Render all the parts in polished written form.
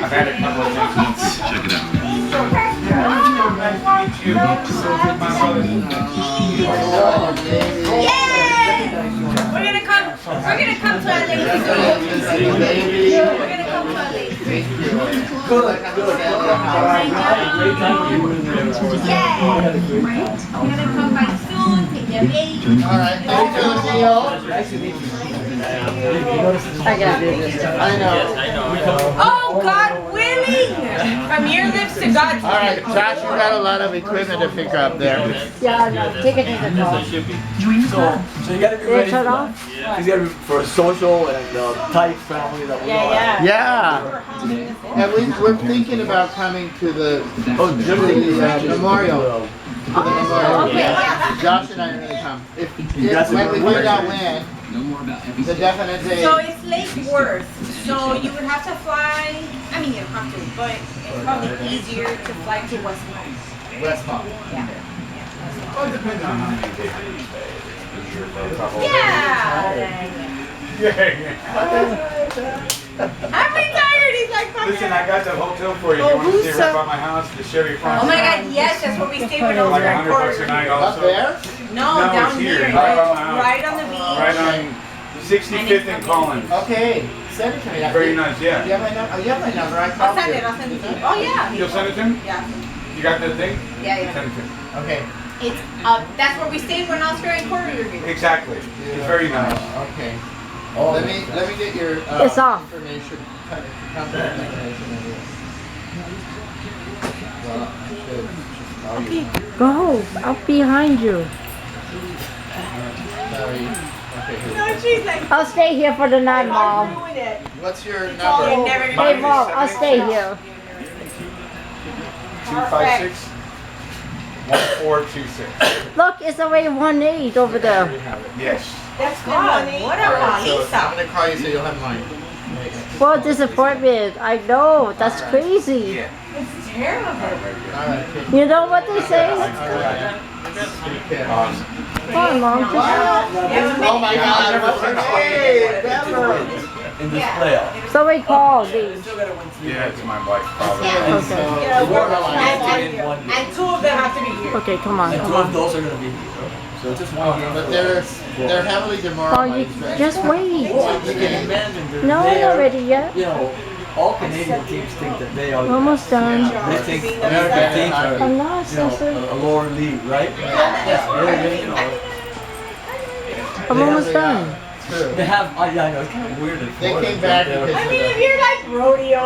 I've had a couple of times. Check it out. Nice to meet you. My Yay! We're gonna come to LA soon. We're gonna come to LA. Good. Yay! We're gonna come by soon, take your baby. Alright, thank you, CEO. Nice to meet you. I gotta do this. I know. Oh, God willing! From your lips to God's Alright, Josh, you got a lot of equipment to pick up there. Yeah, I know. Take it to the car. So you gotta be Did it ready shut for, off? you gotta be for a social and tight family that we are. Yeah. And we're thinking about coming to the memorial. To the memorial. Okay. Josh and I are gonna come. If That's when we important. find out when, the definite day. So it's Lake Worth. So you would have to fly. I mean, you don't have to, but it's probably easier to fly to West Palm. West Palm. Yeah. Well, it depends on how many days you're here for a couple of Yeah. days. I'm retired. He's like, fuck Listen, yeah. I got the hotel for you. Oh, You want to who's stay right so- by my house? The Chevy front. Oh my God, yes, that's what we stay with over Like at $100 a night Up also. there? No, No, down it's here, here, right by my house. right on the beach. Right on 65th and Collins. Okay. Send it to me. Very nice, yeah. You have my number? You have my number. I I'll called send you. it. I'll send it to you. Oh yeah. You'll send it to him? Yeah. You got the thing? Yeah, Send yeah. it to him. Okay. It's that's where we stayed when I was here in Corey Review. Exactly. It's very nice. Okay. Oh, Let me get your It's off. information. Contact information. Well, I should call you. Go up behind you. Sorry. Okay. Here. No, she's like, I'll stay here for the night, I'll Mom. ruin it. What's your You're number? never Hey, gonna Mom, I'll stay here. 256 1426. Look, it's already 1-8 over there. Yes. That's God. What All a right, so I'm Lisa. gonna call you so you'll have mine. What disappointment. I know. That's crazy. Yeah. It's terrible. All right. Okay. You know what they say? All right. Take care. Awesome. Come on, Mom. Just Oh my God! What's her name? Deborah. in this playoff. somebody call me. Still gotta win three. Yeah, it's my wife, probably. Okay. Yeah, we're- and- and two of them have to be here. Okay, come on, And come two of on. those are gonna be here. So just one game. But they're heavily Oh, demoralized. you right? just wait. You can imagine they're No, there. not ready yet. You know, all Canadian teams think that they are. Almost done. They think American teams are, I'm not you know, sensitive. a lower league, right? Yeah, you know, I'm almost done. True. they have. Yeah, I know. It's kind of weird. in They Florida, came back but, because I mean, if you're like rodeo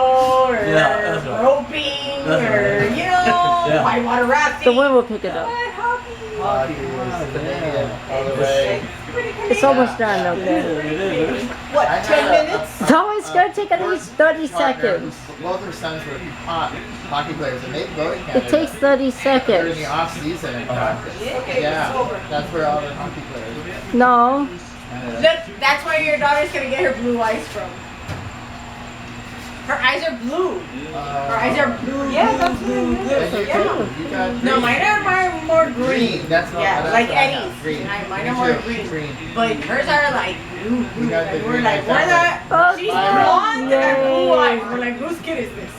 or Yeah, that's right. roping That's or, right. you know, Yeah. whitewater rafting. The wind will pick it up. But hockey. hockey is Canadian all the way. It's almost done, It okay? is. It is. What, I 10 had a- minutes? So it's gonna take at least 30 Partner, seconds. both her sons were hockey players, and they go to Canada. It takes 30 during seconds. the off season and practice. Yeah, that's where all the hockey players. No. Look, that's where your daughter's gonna get her blue eyes from. Her eyes are blue. Her eyes are blue. Yeah, that's blue. And you Yeah. too. You got No, green. mine are more green. Green. That's not. Yeah, that's like what I have. Eddie's. Green. Mine Me are more too. green. But hers are like blue. We got the And we're green like, like where that. that? She's Okay. blonde and I have blue Yay. eyes. We're like, whose kid is this?